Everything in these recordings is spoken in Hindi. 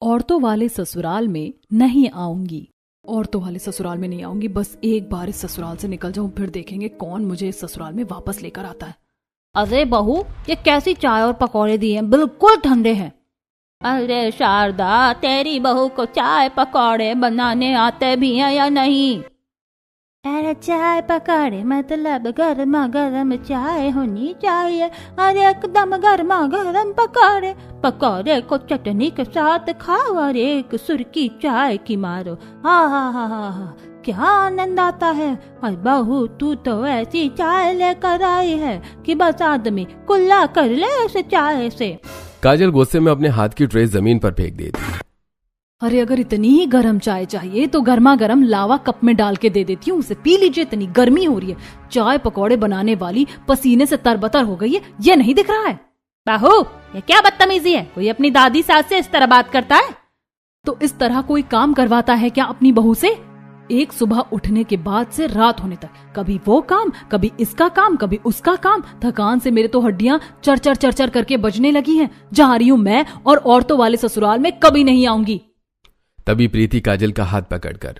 औरतों वाले ससुराल में नहीं आऊंगी। औरतों वाले ससुराल में नहीं आऊंगी, बस एक बार इस ससुराल से निकल जाऊं, फिर देखेंगे कौन मुझे इस ससुराल में वापस लेकर आता है। अरे बहू, ये कैसी चाय और पकौड़े दिए हैं, बिल्कुल ठंडे हैं। अरे शारदा, तेरी बहू को चाय पकौड़े बनाने आते भी हैं या नहीं? अरे चाय पकौड़े मतलब गर्मा गर्म चाय होनी चाहिए। अरे एकदम गर्मा गर्म पकौड़े, पकौड़े को चटनी के साथ खाओ और एक सुर्खी चाय की मारो। हा हा हा हा हा, क्या आनंद आता है। और बहू, तू तो ऐसी चाय लेकर आई है कि बस आदमी कुल्ला कर ले ऐसे चाय से। काजल गुस्से में अपने हाथ की ट्रे जमीन पर फेंक देती है। अरे अगर इतनी ही गर्म चाय चाहिए तो गर्मा गर्म लावा कप में डाल के दे देती हूँ, उसे पी लीजिए, इतनी गर्मी हो रही है। चाय पकौड़े बनाने वाली पसीने से तरबतर हो गई है, ये नहीं दिख रहा है? बहू, ये क्या बदतमीजी है? कोई अपनी दादी सास से इस तरह बात करता है? तो इस तरह कोई काम करवाता है क्या अपनी बहू से? एक सुबह उठने के बाद से रात होने तक कभी वो काम, कभी इसका काम, कभी उसका काम। थकान से मेरे तो हड्डियां चरचर चरचर करके बजने लगी हैं। जा रही हूँ मैं, और औरतों वाले ससुराल में कभी नहीं आऊंगी। तभी प्रीति काजल का हाथ पकड़कर,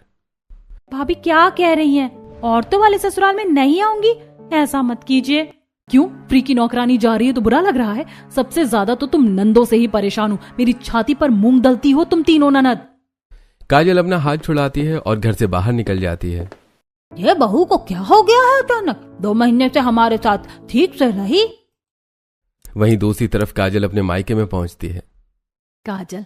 भाभी क्या कह रही हैं? औरतों वाले ससुराल में नहीं आऊंगी? ऐसा मत कीजिए। क्यों, फ्री की नौकरानी जा रही है तो बुरा लग रहा है? सबसे ज्यादा तो तुम नंदों से ही परेशान हो। मेरी छाती पर मूंग दलती हो तुम तीनों ननद। काजल अपना हाथ छुड़ाती है और घर से बाहर निकल जाती है। ये बहू को क्या हो गया है अचानक? 2 महीने से हमारे साथ ठीक से रही। वहीं दूसरी तरफ काजल अपने मायके में पहुंचती है। काजल,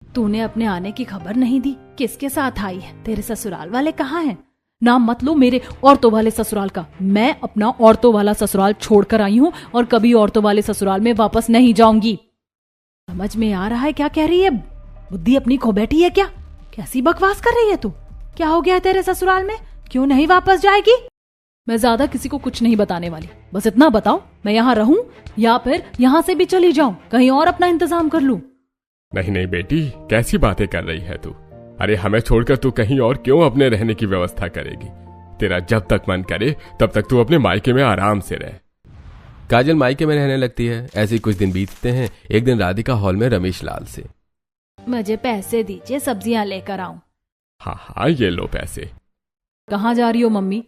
तूने अपने आने की खबर नहीं दी। किसके साथ आई है? तेरे ससुराल वाले कहाँ हैं? नाम मत लो मेरे औरतों वाले ससुराल का। मैं अपना औरतों वाला ससुराल छोड़कर आई हूँ और कभी औरतों वाले ससुराल में वापस नहीं जाऊंगी। समझ में आ रहा है क्या कह रही है? बुद्धि अपनी खो बैठी है क्या? कैसी बकवास कर रही है तू? क्या हो गया है तेरे ससुराल में? क्यों नहीं वापस जाएगी? मैं ज्यादा किसी को कुछ नहीं बताने वाली। बस इतना बताओ, मैं यहाँ रहूं या फिर यहाँ से भी चली जाऊं, कहीं और अपना इंतजाम कर लूं? नहीं नहीं बेटी, कैसी बातें कर रही है तू? अरे हमें छोड़कर तू कहीं और क्यों अपने रहने की व्यवस्था करेगी? तेरा जब तक मन करे तब तक तू अपने मायके में आराम से रह। काजल मायके में रहने लगती है। ऐसे कुछ दिन बीतते हैं। एक दिन राधिका हॉल में रमेश लाल से, मुझे पैसे दीजिए, सब्जियां लेकर आऊं। हाँ हाँ, ये लो पैसे। कहाँ जा रही हो मम्मी?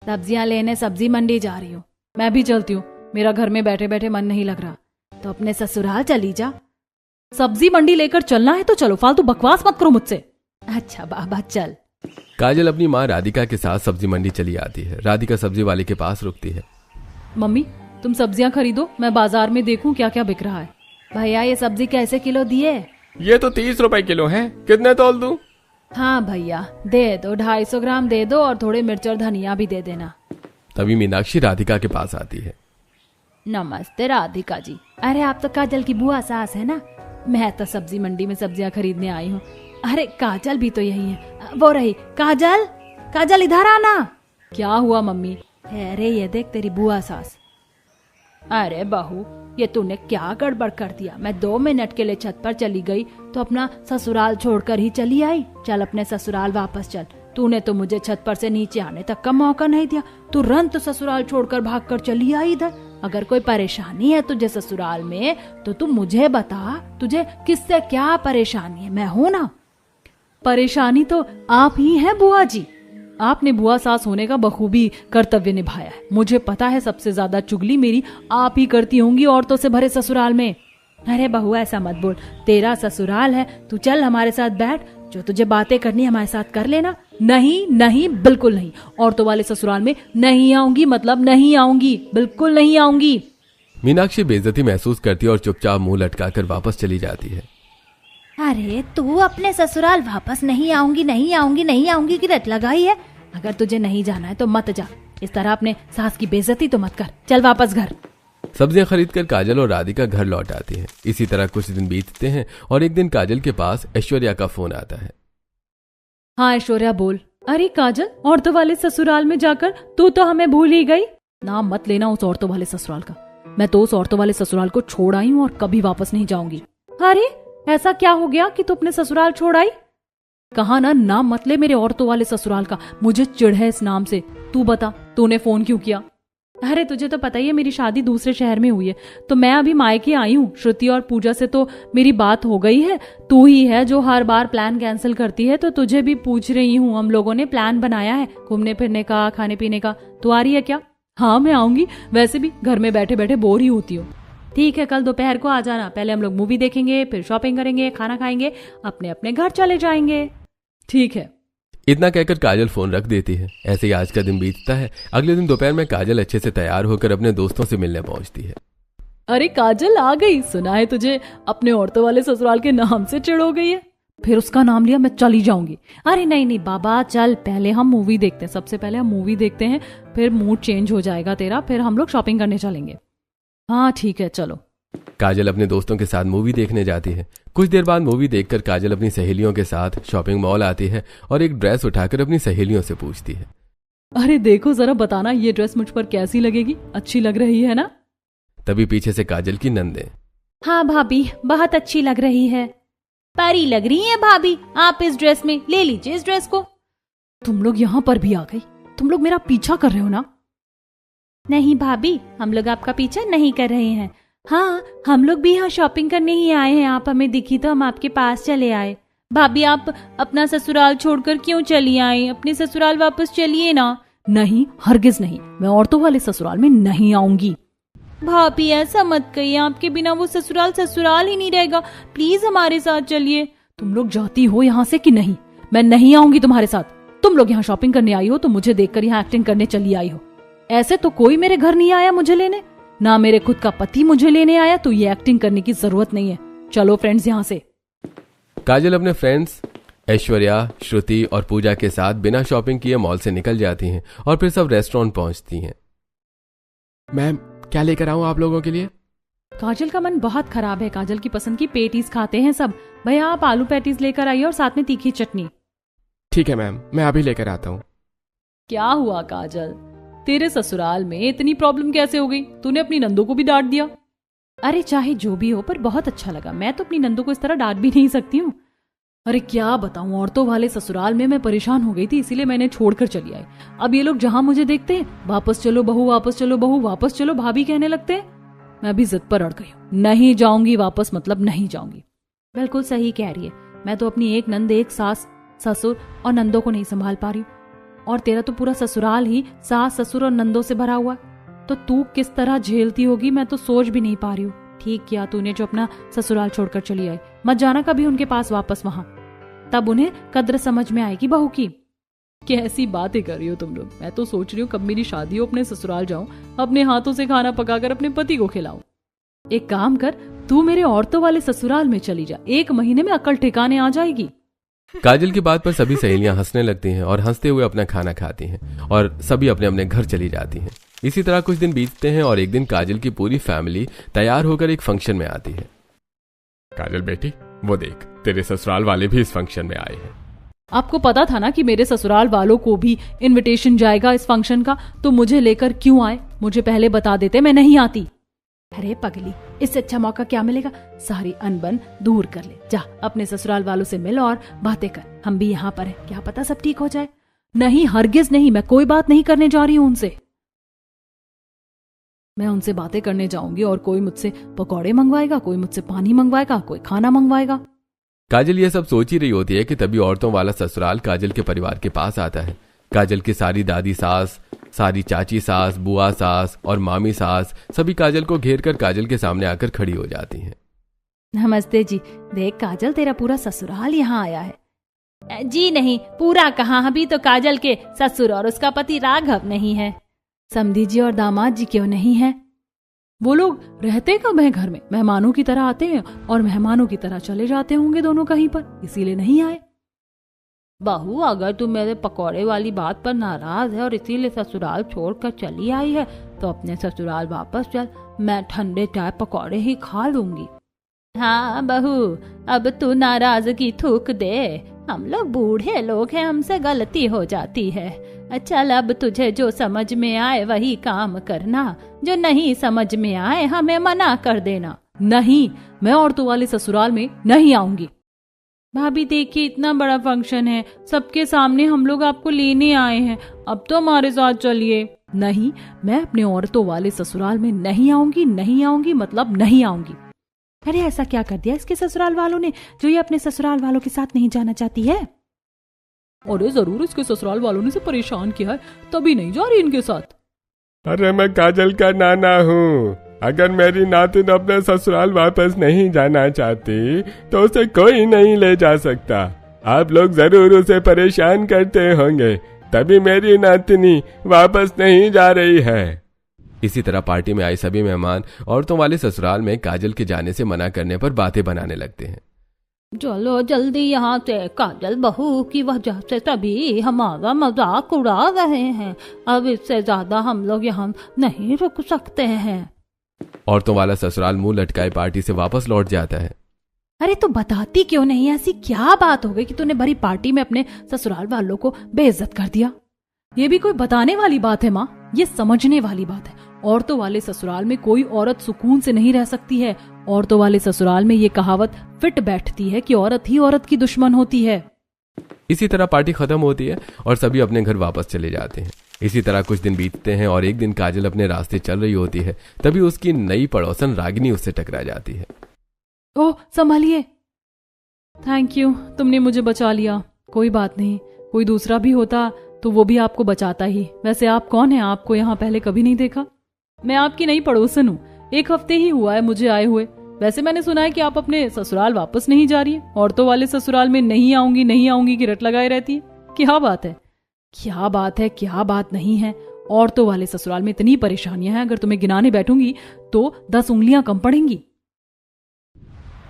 सब्जियां लेने सब्जी मंडी जा रही हूँ। मैं भी चलती हूँ, मेरा घर में बैठे बैठे मन नहीं लग रहा। तो अपने ससुराल चली जा। सब्जी मंडी लेकर चलना है तो चलो, फालतू बकवास मत करो मुझसे। अच्छा बाबा चल। काजल अपनी माँ राधिका के साथ सब्जी मंडी चली आती है। राधिका सब्जी वाले के पास रुकती है। मम्मी, तुम सब्जियां खरीदो, मैं बाजार में देखूं क्या क्या बिक रहा है। भैया, ये सब्जी कैसे किलो दिए? ये तो 30 रुपए किलो है। कितने तोल दूं? हाँ भैया दे दो, 250 ग्राम दे दो, और थोड़े मिर्च और धनिया भी दे देना। तभी मीनाक्षी राधिका के पास आती है। नमस्ते राधिका जी। अरे आप तो काजल की बुआ सास है ना? मैं तो सब्जी मंडी में सब्जियां खरीदने आई हूँ। अरे काजल भी तो यही है। वो रही काजल। काजल इधर आना। क्या हुआ मम्मी? अरे ये देख तेरी बुआ सास। अरे बहू, ये तूने क्या गड़बड़ कर दिया? मैं 2 मिनट के लिए छत पर चली गई तो अपना ससुराल छोड़कर ही चली आई। चल अपने ससुराल वापस चल। तूने तो मुझे छत पर से नीचे आने तक का मौका नहीं दिया। तुरंत ससुराल छोड़कर भागकर चली आई इधर। अगर कोई परेशानी है तुझे ससुराल में तो तू मुझे बता, तुझे किससे क्या परेशानी है? मैं हूं ना। परेशानी तो आप ही हैं बुआ जी। आपने बुआ सास होने का बखूबी कर्तव्य निभाया है। मुझे पता है सबसे ज्यादा चुगली मेरी आप ही करती होंगी औरतों से भरे ससुराल में। अरे बहू ऐसा मत बोल, तेरा ससुराल है, तू चल हमारे साथ बैठ, जो तुझे बातें करनी हमारे साथ कर लेना। नहीं नहीं, बिल्कुल नहीं, औरतों वाले ससुराल में नहीं आऊंगी, मतलब नहीं आऊंगी, बिल्कुल नहीं आऊंगी। मीनाक्षी बेइज्जती महसूस करती है और चुपचाप मुंह लटकाकर वापस चली जाती है। अरे तू अपने ससुराल वापस नहीं आऊंगी नहीं आऊंगी नहीं आऊंगी की रट लगाई है। अगर तुझे नहीं जाना है तो मत जा। इस तरह अपने सास की बेइज्जती तो मत कर। चल वापस घर। सब्जियां खरीदकर काजल और राधिका घर लौट आती हैं। इसी तरह कुछ दिन बीतते हैं और एक दिन काजल के पास ऐश्वर्या का फोन आता है। हाँ ऐश्वर्या बोल। अरे काजल, औरतों वाले ससुराल में जाकर तू तो हमें भूल ही गई। नाम मत लेना उस औरतों वाले ससुराल का। मैं तो उस औरतों वाले ससुराल को छोड़ आई हूँ और कभी वापस नहीं जाऊंगी। अरे ऐसा क्या हो गया कि तू अपने ससुराल छोड़ आई? कहा ना, नाम मत ले मेरे औरतों वाले ससुराल का। मुझे चिढ़ है इस नाम से। तू बता, तूने फोन क्यों किया? अरे तुझे तो पता ही है मेरी शादी दूसरे शहर में हुई है, तो मैं अभी मायके आई हूँ। श्रुति और पूजा से तो मेरी बात हो गई है। तू ही है जो हर बार प्लान कैंसिल करती है, तो तुझे भी पूछ रही हूँ। हम लोगों ने प्लान बनाया है घूमने फिरने का, खाने पीने का। तू आ रही है क्या? हाँ मैं आऊंगी, वैसे भी घर में बैठे बैठे बोर ही होती हूँ। ठीक है, कल दोपहर को आ जाना। पहले हम लोग मूवी देखेंगे, फिर शॉपिंग करेंगे, खाना खाएंगे, अपने अपने घर चले जाएंगे। ठीक है। इतना कहकर काजल फोन रख देती है। ऐसे ही आज का दिन बीतता है। अगले दिन दोपहर में काजल अच्छे से तैयार होकर अपने दोस्तों से मिलने पहुंचती है। अरे काजल आ गई, सुना है तुझे अपने औरतों वाले ससुराल के नाम से चिढ़ हो गई है। फिर उसका नाम लिया मैं चली जाऊंगी। अरे नहीं नहीं बाबा, चल पहले हम मूवी देखते हैं। सबसे पहले हम मूवी देखते हैं, फिर मूड चेंज हो जाएगा तेरा, फिर हम लोग शॉपिंग करने चलेंगे। हाँ ठीक है चलो। काजल अपने दोस्तों के साथ मूवी देखने जाती है। कुछ देर बाद मूवी देखकर काजल अपनी सहेलियों के साथ शॉपिंग मॉल आती है और एक ड्रेस उठाकर अपनी सहेलियों से पूछती है, अरे देखो जरा बताना ये ड्रेस मुझ पर कैसी लगेगी, अच्छी लग रही है ना? तभी पीछे से काजल की नंदे, हाँ भाभी बहुत अच्छी लग रही है। परी लग रही है भाभी आप इस ड्रेस में, ले लीजिए इस ड्रेस को। तुम लोग यहाँ पर भी आ गई? तुम लोग मेरा पीछा कर रहे हो ना? नहीं भाभी, हम लोग आपका पीछा नहीं कर रहे हैं। हाँ हम लोग भी यहाँ शॉपिंग करने ही आए हैं। आप हमें दिखी तो हम आपके पास चले आए। भाभी आप अपना ससुराल छोड़कर क्यों चली आई? अपने ससुराल वापस चलिए ना। नहीं हरगिज नहीं, मैं औरतों वाले ससुराल में नहीं आऊंगी। भाभी ऐसा मत कहिए, आपके बिना वो ससुराल ससुराल ही नहीं रहेगा। प्लीज हमारे साथ चलिए। तुम लोग जाती हो यहाँ से कि नहीं? मैं नहीं आऊंगी तुम्हारे साथ। तुम लोग यहाँ शॉपिंग करने आई हो तो मुझे देखकर यहाँ एक्टिंग करने चली आई हो। ऐसे तो कोई मेरे घर नहीं आया मुझे लेने, ना मेरे खुद का पति मुझे लेने आया, तो ये एक्टिंग करने की जरूरत नहीं है। चलो फ्रेंड्स यहाँ से। काजल अपने फ्रेंड्स ऐश्वर्या, श्रुति और पूजा के साथ बिना शॉपिंग किए मॉल से निकल जाती हैं और फिर सब रेस्टोरेंट पहुंचती हैं। मैम क्या लेकर आऊं आप लोगों के लिए? काजल का मन बहुत खराब है। काजल की पसंद की पेटीज खाते हैं सब। भैया आप आलू पैटीज लेकर आइए और साथ में तीखी चटनी। ठीक है मैम, मैं अभी लेकर आता हूँ। क्या हुआ काजल, तेरे ससुराल में इतनी प्रॉब्लम कैसे हो गई? तूने अपनी नंदो को भी डांट दिया। अरे चाहे जो भी हो, पर बहुत अच्छा लगा। मैं तो अपनी नंदो को इस तरह डांट भी नहीं सकती हूँ। अरे क्या बताऊं, औरतों वाले ससुराल में मैं परेशान हो गई थी, इसीलिए मैंने छोड़कर चली आई। अब ये लोग जहां मुझे देखते हैं वापस चलो बहू, वापस चलो बहू, वापस चलो भाभी कहने लगते हैं। मैं भी जिद पर अड़ गई हूँ, नहीं जाऊंगी वापस, मतलब नहीं जाऊंगी। बिल्कुल सही कह रही है। मैं तो अपनी एक नंद, एक सास, ससुर और नंदों को नहीं संभाल पा रही हूँ, और तेरा तो पूरा ससुराल ही सास, ससुर और नंदों से भरा हुआ। तो तू किस तरह झेलती होगी मैं तो सोच भी नहीं पा रही हूँ। ठीक किया तूने जो अपना ससुराल छोड़कर चली आई। मत जाना कभी उनके पास वापस वहां, तब उन्हें कद्र समझ में आएगी बहू की। कैसी बातें कर रही हो तुम लोग। मैं तो सोच रही हूँ कब मेरी शादी हो अपने ससुराल जाऊं, अपने हाथों से खाना पकाकर अपने पति को खिलाऊं। एक काम कर, तू मेरे औरतों वाले ससुराल में चली जा, 1 महीने में अकल ठिकाने आ जाएगी। काजल की बात पर सभी सहेलियां हंसने लगती हैं और हंसते हुए अपना खाना खाती हैं और सभी अपने अपने घर चली जाती हैं। इसी तरह कुछ दिन बीतते हैं और एक दिन काजल की पूरी फैमिली तैयार होकर एक फंक्शन में आती है। काजल बेटी वो देख, तेरे ससुराल वाले भी इस फंक्शन में आए हैं। आपको पता था ना कि मेरे ससुराल वालों को भी इनविटेशन जाएगा इस फंक्शन का, तो मुझे लेकर क्यों आए? मुझे पहले बता देते, मैं नहीं आती। अरे पगली, इससे अच्छा मौका क्या मिलेगा? सारी अनबन दूर कर ले। जा अपने ससुराल वालों से मिल और बातें कर। हम भी यहाँ पर हैं, क्या पता सब ठीक हो जाए। नहीं हरगिज नहीं, मैं कोई बात नहीं करने जा रही हूँ उनसे। मैं उनसे बातें करने जाऊंगी और कोई मुझसे पकौड़े मंगवाएगा, कोई मुझसे पानी मंगवाएगा, कोई खाना मंगवाएगा। काजल ये सब सोच ही रही होती है कि तभी औरतों वाला ससुराल काजल के परिवार के पास आता है। काजल की सारी दादी सास, सारी चाची सास, बुआ सास और मामी सास सभी काजल को घेर कर काजल के सामने आकर खड़ी हो जाती हैं। नमस्ते जी, देख काजल तेरा पूरा ससुराल यहाँ आया है। जी नहीं, पूरा कहाँ, अभी तो काजल के ससुर और उसका पति राघव नहीं है। समधी जी और दामाद जी क्यों नहीं है? वो लोग रहते कब हैं घर में? मेहमानों की तरह आते हैं और मेहमानों की तरह चले जाते होंगे दोनों कहीं पर, इसीलिए नहीं आए। बहू अगर तू मेरे पकौड़े वाली बात पर नाराज है और इसीलिए ससुराल छोड़कर चली आई है तो अपने ससुराल वापस चल, मैं ठंडे चाय पकौड़े ही खा लूंगी। हाँ बहू, अब तू नाराजगी थूक दे। हम लोग बूढ़े लोग हैं, हमसे गलती हो जाती है। चल अब तुझे जो समझ में आए वही काम करना, जो नहीं समझ में आए हमें मना कर देना। नहीं, मैं औरतों वाले ससुराल में नहीं आऊंगी। भाभी देखिए, इतना बड़ा फंक्शन है, सबके सामने हम लोग आपको लेने आए हैं, अब तो हमारे साथ चलिए। नहीं, मैं अपने औरतों वाले ससुराल में नहीं आऊंगी, नहीं आऊंगी मतलब नहीं आऊंगी। अरे ऐसा क्या कर दिया इसके ससुराल वालों ने जो ये अपने ससुराल वालों के साथ नहीं जाना चाहती है? अरे जरूर इसके ससुराल वालों ने इसे परेशान किया है, तभी नहीं जा रही इनके साथ। अरे मैं काजल का नाना हूँ, अगर मेरी नातिन अपने ससुराल वापस नहीं जाना चाहती तो उसे कोई नहीं ले जा सकता। आप लोग जरूर उसे परेशान करते होंगे, तभी मेरी नातिनी वापस नहीं जा रही है। इसी तरह पार्टी में आए सभी मेहमान औरतों वाले ससुराल में काजल के जाने से मना करने पर बातें बनाने लगते हैं। चलो जल्दी यहाँ से, काजल बहू की वजह से तभी हमारा मजाक उड़ा रहे हैं, अब इससे ज्यादा हम लोग यहाँ नहीं रुक सकते हैं। औरतों वाला ससुराल मुंह लटकाए पार्टी से वापस लौट जाता है। अरे तो बताती क्यों नहीं? ऐसी क्या बात हो गई कि तूने भरी पार्टी में अपने ससुराल वालों को बेइज्जत कर दिया? ये भी कोई बताने वाली बात है माँ, ये समझने वाली बात है। औरतों वाले ससुराल में कोई औरत सुकून से नहीं रह सकती है। औरतों वाले ससुराल में ये कहावत फिट बैठती है कि औरत ही औरत की दुश्मन होती है। इसी तरह पार्टी खत्म होती है और सभी अपने घर वापस चले जाते हैं। इसी तरह कुछ दिन बीतते हैं और एक दिन काजल अपने रास्ते चल रही होती है, तभी उसकी नई पड़ोसन रागिनी उससे टकरा जाती है। ओह संभालिए। थैंक यू, तुमने मुझे बचा लिया। कोई बात नहीं, कोई दूसरा भी होता तो वो भी आपको बचाता ही। वैसे आप कौन हैं? आपको यहाँ पहले कभी नहीं देखा। मैं आपकी नई पड़ोसन हूँ, 1 हफ्ते ही हुआ है मुझे आए हुए। वैसे मैंने सुना है कि आप अपने ससुराल वापस नहीं जा रही है। औरतों वाले ससुराल में नहीं आऊंगी नहीं आऊंगी की रट लगाए रहती है। क्या बात है? क्या बात है, क्या बात नहीं है? औरतों वाले ससुराल में इतनी परेशानियां हैं, अगर तुम्हें गिनाने बैठूंगी तो 10 उंगलियां कम पड़ेंगी।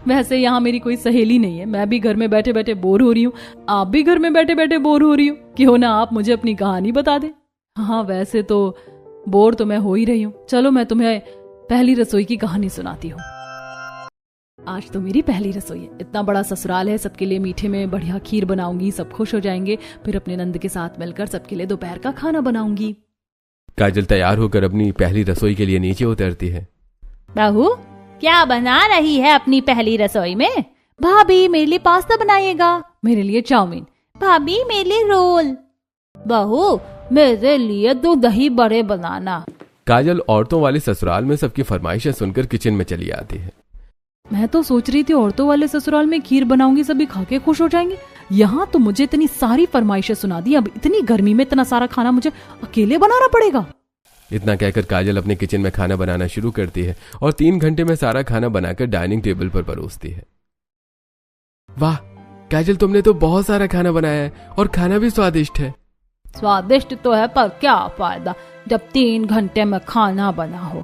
वैसे यहाँ मेरी कोई सहेली नहीं है, मैं भी घर में बैठे बैठे बोर हो रही हूँ, आप भी घर में बैठे बैठे बोर हो रही हो। क्यों ना आप मुझे अपनी कहानी बता दें। हाँ वैसे तो बोर तो मैं हो ही रही हूँ। चलो मैं तुम्हें पहली रसोई की कहानी सुनाती हूँ। आज तो मेरी पहली रसोई है, इतना बड़ा ससुराल है, सबके लिए मीठे में बढ़िया खीर बनाऊंगी, सब खुश हो जाएंगे। फिर अपने नंद के साथ मिलकर सबके लिए दोपहर का खाना बनाऊंगी। काजल तैयार होकर अपनी पहली रसोई के लिए नीचे उतरती है। बहू क्या बना रही है अपनी पहली रसोई में? भाभी मेरे लिए पास्ता बनाइएगा। मेरे लिए चाउमीन। भाभी मेरे लिए रोल। बहू मेरे लिए 2 दही बड़े बनाना। काजल औरतों वाले ससुराल में सबकी फरमाइशें सुनकर किचन में चली आती है। मैं तो सोच रही थी औरतों वाले ससुराल में खीर बनाऊंगी, सभी खा के खुश हो जाएंगे। यहाँ तो मुझे इतनी सारी फरमाइशें सुना दी। अब इतनी गर्मी में इतना सारा खाना मुझे अकेले बनाना पड़ेगा। इतना कहकर काजल अपने किचन में खाना बनाना शुरू करती है और 3 घंटे में सारा खाना बनाकर डाइनिंग टेबल पर परोसती है। वाह काजल, तुमने तो बहुत सारा खाना बनाया है और खाना भी स्वादिष्ट है। स्वादिष्ट तो है, पर क्या फायदा जब 3 घंटे में खाना बना हो।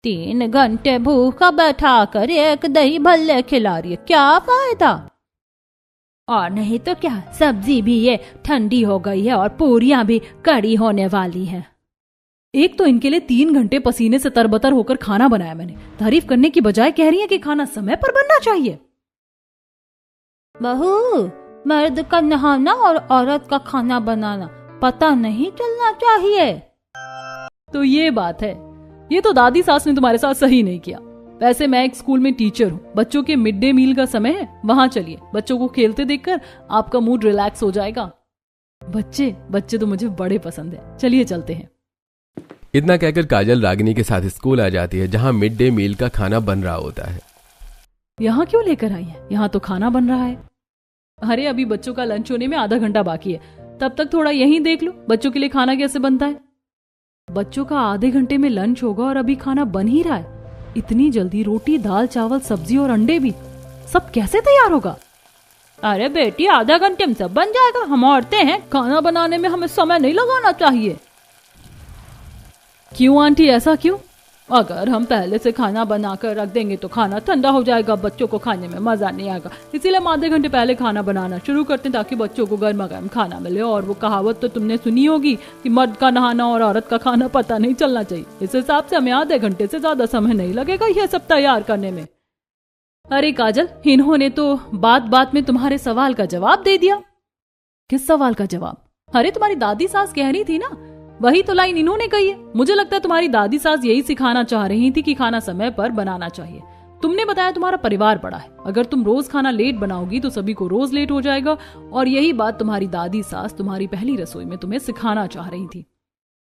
3 घंटे भूखा बैठा कर 1 दही भल्ले खिला रही है, क्या फायदा? और नहीं तो क्या, सब्जी भी ये ठंडी हो गई है और पूरियां भी कड़ी होने वाली है। एक तो इनके लिए 3 घंटे पसीने से तरबतर होकर खाना बनाया मैंने, तारीफ करने की बजाय कह रही है कि खाना समय पर बनना चाहिए। बहू मर्द का नहाना और औरत का खाना बनाना पता नहीं चलना चाहिए। तो ये बात है, ये तो दादी सास ने तुम्हारे साथ सही नहीं किया। वैसे मैं एक स्कूल में टीचर हूँ, बच्चों के मिड डे मील का समय है, वहां चलिए। बच्चों को खेलते देखकर आपका मूड रिलैक्स हो जाएगा। बच्चे तो मुझे बड़े पसंद है, चलिए चलते हैं। इतना कहकर काजल रागिनी के साथ स्कूल आ जाती है, जहाँ मिड डे मील का खाना बन रहा होता है। यहाँ क्यों लेकर आई है? यहाँ तो खाना बन रहा है। अरे अभी बच्चों का लंच होने में आधा घंटा बाकी है, तब तक थोड़ा यहीं देख लो बच्चों के लिए खाना कैसे बनता है। बच्चों का आधे घंटे में लंच होगा और अभी खाना बन ही रहा है। इतनी जल्दी रोटी दाल चावल सब्जी और अंडे भी, सब कैसे तैयार होगा? अरे बेटी आधा घंटे में सब बन जाएगा, हम औरतें हैं, खाना बनाने में हमें समय नहीं लगाना चाहिए। क्यों आंटी, ऐसा क्यों? अगर हम पहले से खाना बनाकर रख देंगे तो खाना ठंडा हो जाएगा, बच्चों को खाने में मजा नहीं आएगा। इसीलिए हम आधे घंटे पहले खाना बनाना शुरू करते हैं ताकि बच्चों को गर्मा गर्म खाना मिले। और वो कहावत तो तुमने सुनी होगी कि मर्द का नहाना और औरत का खाना पता नहीं चलना चाहिए। इस हिसाब से हमें आधे घंटे से ज्यादा समय नहीं लगेगा ये सब तैयार करने में। अरे काजल, इन्होंने तो बात बात में तुम्हारे सवाल का जवाब दे दिया। किस सवाल का जवाब? अरे तुम्हारी दादी सास कह रही थी ना, वही तो लाइन इन्होंने कही है। मुझे लगता है तुम्हारी दादी सास यही सिखाना चाह रही थी कि खाना समय पर बनाना चाहिए। तुमने बताया तुम्हारा परिवार बड़ा है, अगर तुम रोज खाना लेट बनाओगी तो सभी को रोज लेट हो जाएगा। और यही बात तुम्हारी दादी सास तुम्हारी पहली रसोई में तुम्हें सिखाना चाह रही थी।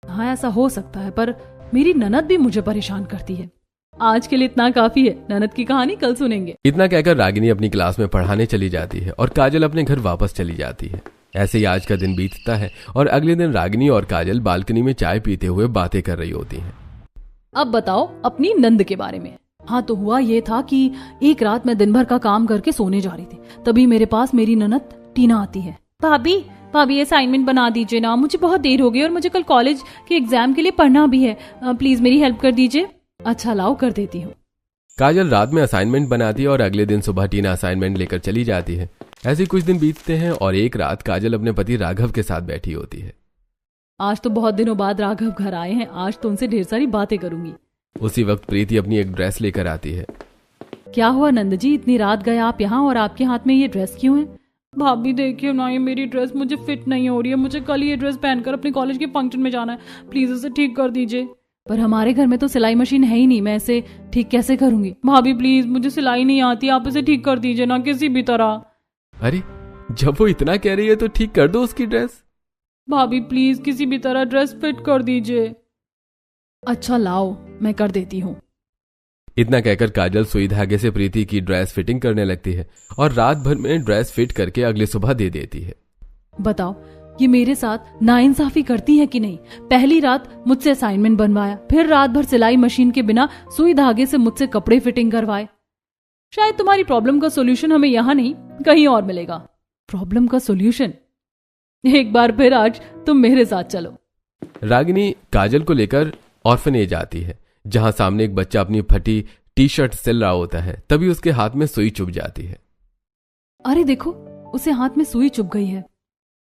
हाँ ऐसा हो सकता है, पर मेरी ननद भी मुझे परेशान करती है। आज के लिए इतना काफी है, ननद की कहानी कल सुनेंगे। इतना कहकर रागिनी अपनी क्लास में पढ़ाने चली जाती है और काजल अपने घर वापस चली जाती है। ऐसे ही आज का दिन बीतता है और अगले दिन रागिनी और काजल बालकनी में चाय पीते हुए बातें कर रही होती हैं। अब बताओ अपनी नंद के बारे में। हाँ तो हुआ ये था कि एक रात मैं दिन भर का काम करके सोने जा रही थी, तभी मेरे पास मेरी ननद टीना आती है। भाभी भाभी असाइनमेंट बना दीजिए ना, मुझे बहुत देर हो गई और मुझे कल कॉलेज के एग्जाम के लिए पढ़ना भी है, प्लीज मेरी हेल्प कर दीजिए। अच्छा लाओ कर देती हूँ। काजल रात में असाइनमेंट बनाती है और अगले दिन सुबह टीना असाइनमेंट लेकर चली जाती है। ऐसे कुछ दिन बीतते हैं और एक रात काजल अपने पति राघव के साथ बैठी होती है। आज तो बहुत दिनों बाद राघव घर आए हैं, आज तो उनसे ढेर सारी बातें करूंगी। उसी वक्त प्रीति अपनी एक ड्रेस लेकर आती है। क्या हुआ नंद जी, इतनी रात गए आप यहाँ और आपके हाथ में ये ड्रेस क्यों है? भाभी देखिए ना, ये मेरी ड्रेस मुझे फिट नहीं हो रही है, मुझे कल ये ड्रेस पहनकर अपने कॉलेज के फंक्शन में जाना है, प्लीज इसे ठीक कर दीजिए। पर हमारे घर में तो सिलाई मशीन है ही नहीं, मैं इसे ठीक कैसे करूंगी? भाभी प्लीज, मुझे सिलाई नहीं आती, आप इसे ठीक कर दीजिए ना किसी भी तरह। अरे जब वो इतना कह रही है तो ठीक कर दो उसकी ड्रेस। भाभी प्लीज किसी भी तरह ड्रेस फिट कर दीजिए। अच्छा लाओ मैं कर देती हूँ। इतना कहकर काजल सुई धागे से प्रीति की ड्रेस फिटिंग करने लगती है और रात भर में ड्रेस फिट करके अगली सुबह दे देती है। बताओ ये मेरे साथ नाइंसाफी करती है कि नहीं? पहली रात मुझसे असाइनमेंट बनवाया, फिर रात भर सिलाई मशीन के बिना सुई धागे से मुझसे कपड़े फिटिंग करवाए। शायद तुम्हारी प्रॉब्लम का सोल्यूशन हमें यहाँ नहीं कहीं और मिलेगा। प्रॉब्लम का सोल्यूशन? एक बार फिर आज तुम मेरे साथ चलो। रागिनी काजल को लेकर ऑर्फनेज आती है, जहां सामने एक बच्चा अपनी फटी टी शर्ट सिल रहा होता है। तभी उसके हाथ में सुई चुभ जाती है। अरे देखो उसे हाथ में सुई चुभ गई है।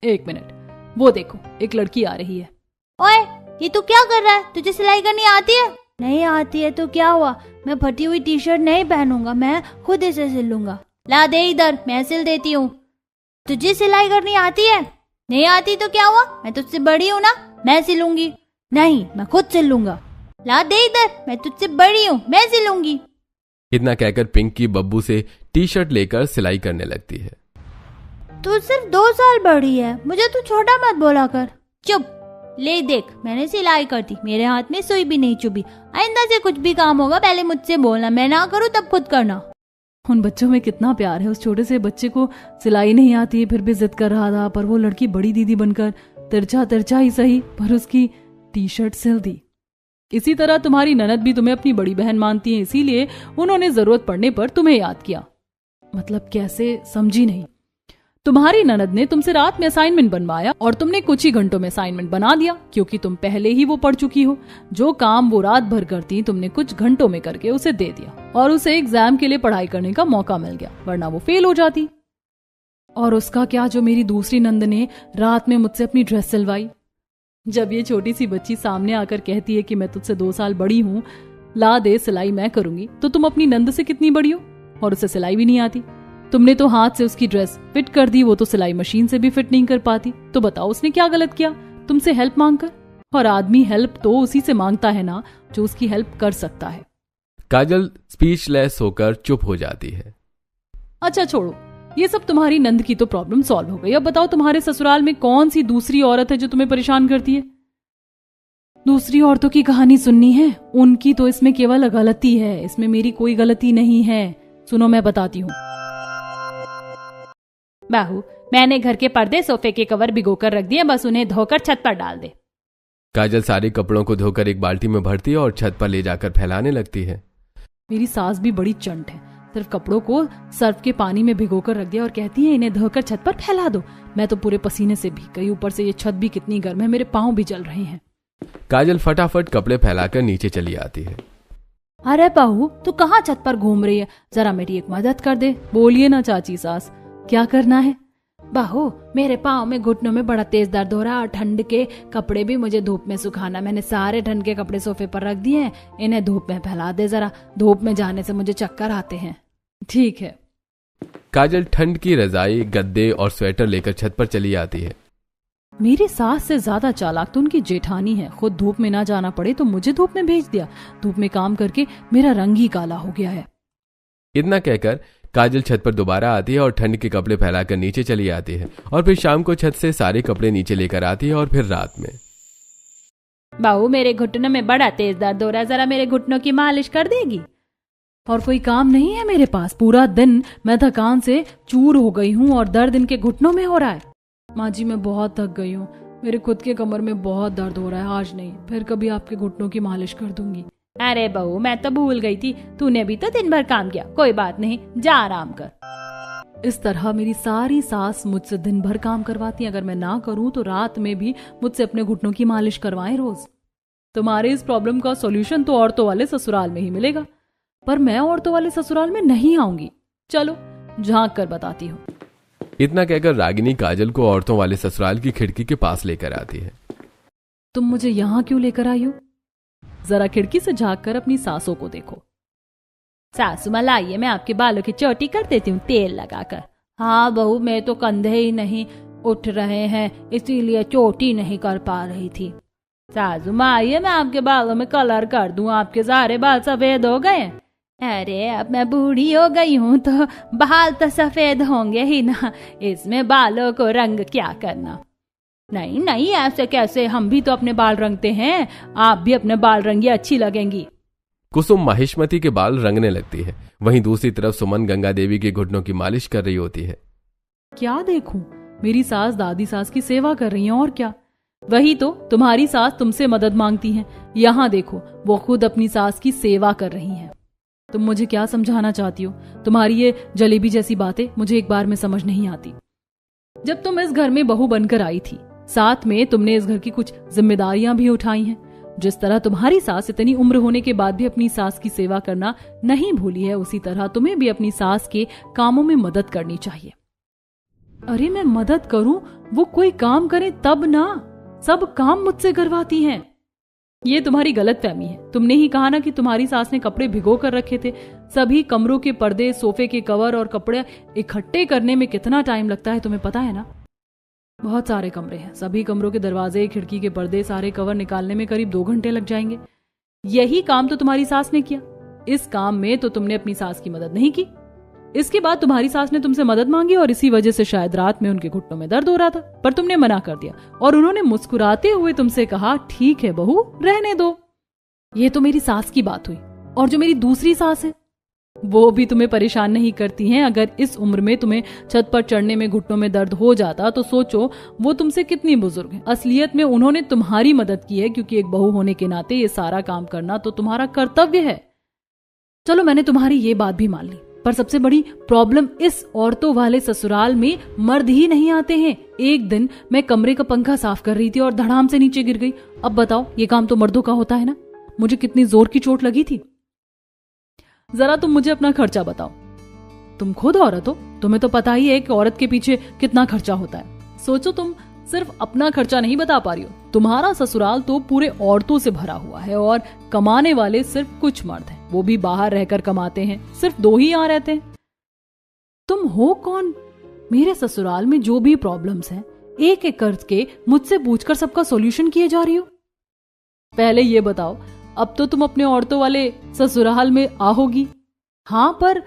एक मिनट, वो देखो एक लड़की आ रही है। ओए ये तू क्या कर रहा है? तुझे सिलाई करनी आती है? नहीं आती है तो क्या हुआ, मैं फटी हुई टी शर्ट नहीं पहनूंगा, मैं खुद इसे सिल लूंगा। ला दे इधर, मैं सिल देती हूँ। तुझे सिलाई करनी आती है? नहीं आती तो क्या हुआ, मैं तुझसे बड़ी हूँ ना, मैं सिलूंगी। नहीं मैं खुद सिल लूंगा। ला दे इधर, मैं तुझसे बड़ी हूँ, मैं सिलूंगी। इतना कहकर पिंकी बब्बू से टी शर्ट लेकर सिलाई करने लगती है। तू सिर्फ 2 साल बड़ी है, मुझे तू छोटा मत बोला कर। चुप, ले देख मैंने सिलाई कर दी, मेरे हाथ में सुई भी नहीं चुभी। आइंदा से कुछ भी काम होगा पहले मुझसे बोलना, मैं ना करूँ तब खुद करना। उन बच्चों में कितना प्यार है। उस छोटे से बच्चे को सिलाई नहीं आती फिर भी जिद कर रहा था, पर वो लड़की बड़ी दीदी बनकर तिरछा तिरछा ही सही पर उसकी टी शर्ट सिल दी। इसी तरह तुम्हारी ननद भी तुम्हें अपनी बड़ी बहन मानती है, इसीलिए उन्होंने जरूरत पड़ने पर तुम्हें याद किया। मतलब कैसे, समझी नहीं। तुम्हारी ननद ने तुमसे रात में असाइनमेंट बनवाया और तुमने कुछ ही घंटों में असाइनमेंट बना दिया, क्योंकि तुम पहले ही वो पढ़ चुकी हो। जो काम वो रात भर करती तुमने कुछ घंटों में करके उसे दे दिया और उसे एग्जाम के लिए पढ़ाई करने का मौका मिल गया, वरना वो फेल हो जाती। और उसका क्या जो मेरी दूसरी नंद ने रात में मुझसे अपनी ड्रेस सिलवाई। जब ये छोटी सी बच्ची सामने आकर कहती है कि मैं तुझसे 2 साल बड़ी हूँ, ला दे सिलाई मैं करूंगी, तो तुम अपनी नंद से कितनी बड़ी हो? और उसे सिलाई भी नहीं आती। तुमने तो हाथ से उसकी ड्रेस फिट कर दी, वो तो सिलाई मशीन से भी फिट नहीं कर पाती। तो बताओ उसने क्या गलत किया तुमसे हेल्प मांगकर? और आदमी हेल्प तो उसी से मांगता है ना जो उसकी हेल्प कर सकता है। काजल स्पीचलेस होकर चुप हो जाती है। अच्छा छोड़ो, ये सब तुम्हारी नंद की तो प्रॉब्लम सॉल्व हो गई। अब बताओ तुम्हारे ससुराल में कौन सी दूसरी औरत है जो तुम्हें परेशान करती है? दूसरी औरतों की कहानी सुननी है? उनकी तो इसमें केवल गलती है, इसमें मेरी कोई गलती नहीं है। सुनो मैं बताती हूँ। बाहू, मैंने घर के पर्दे सोफे के कवर भिगोकर रख दिए, बस उन्हें धोकर छत पर डाल दे। काजल सारे कपड़ों को धोकर एक बाल्टी में भरती है और छत पर ले जाकर फैलाने लगती है। मेरी सास भी बड़ी चंट है, सिर्फ कपड़ों को सर्फ के पानी में भिगोकर रख दिया और कहती है इन्हें धोकर छत पर फैला दो। मैं तो पूरे पसीने से भीग गई, ऊपर से ये छत भी कितनी गर्म है, मेरे पाँव भी जल रहे हैं। काजल फटाफट कपड़े फैलाकर नीचे चली आती है। अरे बहू तू कहाँ छत पर घूम रही है, जरा मेरी एक मदद कर दे। बोलिए ना चाची सास, क्या करना है? बहू मेरे पाँव में घुटनों में बड़ा तेज दर्द हो रहा है और ठंड के कपड़े भी मुझे धूप में सुखाना। मैंने सारे ठंड के कपड़े सोफे पर रख दिए हैं, इन्हें धूप में फैला दे जरा, धूप में जाने से मुझे चक्कर आते हैं। ठीक है। काजल ठंड की रजाई, गद्दे और स्वेटर लेकर छत पर चली आती है। मेरी सास से ज्यादा चालाक तो उनकी जेठानी है। खुद धूप में ना जाना पड़े तो मुझे धूप में भेज दिया। धूप में काम करके मेरा रंग ही काला हो गया है। इतना कहकर काजल छत पर दोबारा आती है और ठंड के कपड़े फैलाकर नीचे चली आती है और फिर शाम को छत से सारे कपड़े नीचे लेकर आती है और फिर रात में। बहू मेरे घुटनों में बड़ा तेज दर्द हो रहा है, जरा मेरे घुटनों की मालिश कर देगी? और कोई काम नहीं है मेरे पास, पूरा दिन मैं थकान से चूर हो गई हूँ और दर्द इनके घुटनों में हो रहा है। माँ जी मैं बहुत थक गई हूँ, मेरे खुद के कमर में बहुत दर्द हो रहा है, आज नहीं फिर कभी आपके घुटनों की मालिश कर दूंगी। अरे बहू मैं तो भूल गई थी, तूने भी तो दिन भर काम किया, कोई बात नहीं जा आराम कर। इस तरह मेरी सारी सास मुझसे दिन भर काम करवाती, अगर मैं ना करूं तो रात में भी मुझसे अपने घुटनों की मालिश करवाएं रोज। तुम्हारे इस प्रॉब्लम का सॉल्यूशन तो औरतों वाले ससुराल में ही मिलेगा, पर मैं औरतों वाले ससुराल में नहीं आऊंगी, चलो झांक कर बताती हूँ। इतना कहकर रागिनी काजल को औरतों वाले ससुराल की खिड़की के पास लेकर आती है। तुम मुझे यहाँ क्यों लेकर आई हो? जरा खिड़की से झांक कर अपनी सासों को देखो। सासू माँ लाइए मैं आपके बालों की चोटी कर देती हूँ तेल लगाकर। हाँ बहू मैं तो कंधे ही नहीं उठ रहे हैं इसीलिए चोटी नहीं कर पा रही थी। सासू माँ आइए मैं आपके बालों में कलर कर दूं, आपके सारे बाल सफेद हो गए। अरे अब मैं बूढ़ी हो गई हूँ तो बाल तो सफेद होंगे ही ना, इसमें बालों को रंग क्या करना। नहीं नहीं ऐसे कैसे, हम भी तो अपने बाल रंगते हैं, आप भी अपने बाल रंगिए, अच्छी लगेंगी। कुसुम माहिष्मती के बाल रंगने लगती है, वहीं दूसरी तरफ सुमन गंगा देवी के घुटनों की मालिश कर रही होती है। क्या देखूं, मेरी सास दादी सास की सेवा कर रही हैं और क्या। वही तो तुम्हारी सास तुमसे मदद मांगती हैं, यहाँ देखो वो खुद अपनी सास की सेवा कर रही हैं। तुम मुझे क्या समझाना चाहती हो? तुम्हारी ये जलेबी जैसी बातें मुझे एक बार में समझ नहीं आती। जब तुम इस घर में बहू बनकर आई थी, साथ में तुमने इस घर की कुछ जिम्मेदारियां भी उठाई हैं। जिस तरह तुम्हारी सास इतनी उम्र होने के बाद भी अपनी सास की सेवा करना नहीं भूली है, उसी तरह तुम्हें भी अपनी सास के कामों में मदद करनी चाहिए। अरे मैं मदद करूं, वो कोई काम करे तब ना, सब काम मुझसे करवाती हैं। ये तुम्हारी गलतफहमी है। तुमने ही कहा ना कि तुम्हारी सास ने कपड़े भिगो कर रखे थे। सभी कमरों के पर्दे, सोफे के कवर और कपड़े इकट्ठे करने में कितना टाइम लगता है तुम्हें पता है ना? बहुत सारे कमरे हैं, सभी कमरों के दरवाजे, खिड़की के पर्दे, सारे कवर निकालने में करीब 2 घंटे लग जाएंगे। यही काम तो तुम्हारी सास ने किया। इस काम में तो तुमने अपनी सास की मदद नहीं की। इसके बाद तुम्हारी सास ने तुमसे मदद मांगी और इसी वजह से शायद रात में उनके घुटनों में दर्द हो रहा था, पर तुमने मना कर दिया और उन्होंने मुस्कुराते हुए तुमसे कहा ठीक है बहू रहने दो। ये तो मेरी सास की बात हुई। और जो मेरी दूसरी सास है वो भी तुम्हें परेशान नहीं करती हैं। अगर इस उम्र में तुम्हें छत पर चढ़ने में घुटनों में दर्द हो जाता तो सोचो वो तुमसे कितनी बुजुर्ग है। असलियत में उन्होंने तुम्हारी मदद की है, क्योंकि एक बहू होने के नाते ये सारा काम करना तो तुम्हारा कर्तव्य है। चलो मैंने तुम्हारी ये बात भी मान ली, पर सबसे बड़ी प्रॉब्लम इस औरतों वाले ससुराल में मर्द ही नहीं आते हैं। एक दिन मैं कमरे का पंखा साफ कर रही थी और धड़ाम से नीचे गिर गई। अब बताओ ये काम तो मर्दों का होता है ना? मुझे कितनी जोर की चोट लगी थी। जरा तुम मुझे अपना खर्चा बताओ। तुम खुद औरत हो, तुम्हें तो पता ही है कि औरत के पीछे कितना खर्चा होता है। सोचो तुम सिर्फ अपना खर्चा नहीं बता पा रही हो, तुम्हारा ससुराल तो पूरे औरतों से भरा हुआ है और कमाने वाले सिर्फ कुछ मर्द हैं, वो भी बाहर रहकर कमाते हैं, सिर्फ 2 ही यहाँ रहते हैं। तुम हो कौन? मेरे ससुराल में जो भी प्रॉब्लम्स हैं एक एक करके मुझसे पूछकर सबका सॉल्यूशन किए जा रही हो। पहले ये बताओ, अब तो तुम अपने औरतों वाले ससुराल में आओगी? हाँ, पर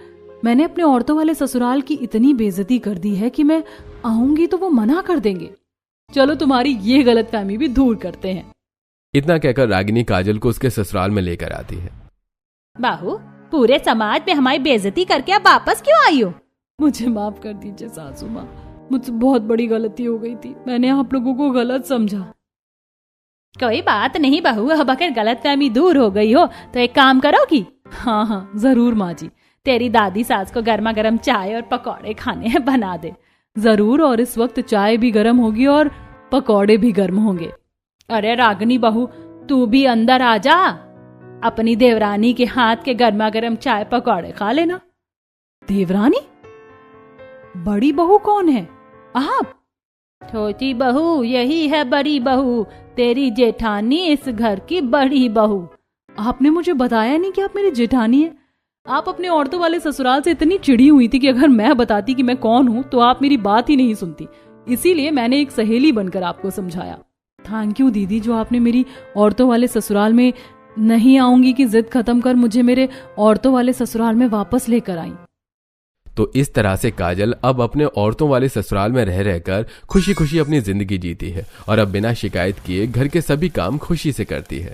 मैंने अपने औरतों वाले ससुराल की इतनी बेइज्जती कर दी है कि मैं आऊंगी तो वो मना कर देंगे। चलो तुम्हारी ये गलतफहमी भी दूर करते हैं। इतना कहकर रागिनी काजल को उसके ससुराल में लेकर आती है। बाहू पूरे समाज में हमारी बेइज्जती करके अब वापस क्यों आई हो? मुझे माफ कर दीजिए सासू माँ, मुझसे बहुत बड़ी गलती हो गई थी, मैंने आप लोगों को गलत समझा। कोई बात नहीं बहू, अब अगर गलतफहमी दूर हो गई हो तो एक काम करोगी? हाँ हाँ जरूर माँ जी। तेरी दादी सास को गर्मा गर्म चाय और पकौड़े खाने बना दे। जरूर, और इस वक्त चाय भी गर्म होगी और पकौड़े भी गर्म होंगे। अरे रागिनी बहू तू भी अंदर आ जा, अपनी देवरानी के हाथ के गर्मा गर्म चाय पकौड़े खा लेना। देवरानी? बड़ी बहू कौन है? आप? छोटी बहू यही है बड़ी बहू, तेरी जेठानी, इस घर की बड़ी बहू। आपने मुझे बताया नहीं कि आप मेरी जेठानी है। आप अपने औरतों वाले ससुराल से इतनी चिड़ी हुई थी कि अगर मैं बताती कि मैं कौन हूँ तो आप मेरी बात ही नहीं सुनती, इसीलिए मैंने एक सहेली बनकर आपको समझाया। थैंक यू दीदी, जो आपने मेरी औरतों वाले ससुराल में नहीं आऊंगी की जिद खत्म कर मुझे मेरे औरतों वाले ससुराल में वापस लेकर आई। तो इस तरह से काजल अब अपने औरतों वाले ससुराल में रह रहकर खुशी खुशी अपनी जिंदगी जीती है और अब बिना शिकायत किए घर के सभी काम खुशी से करती है।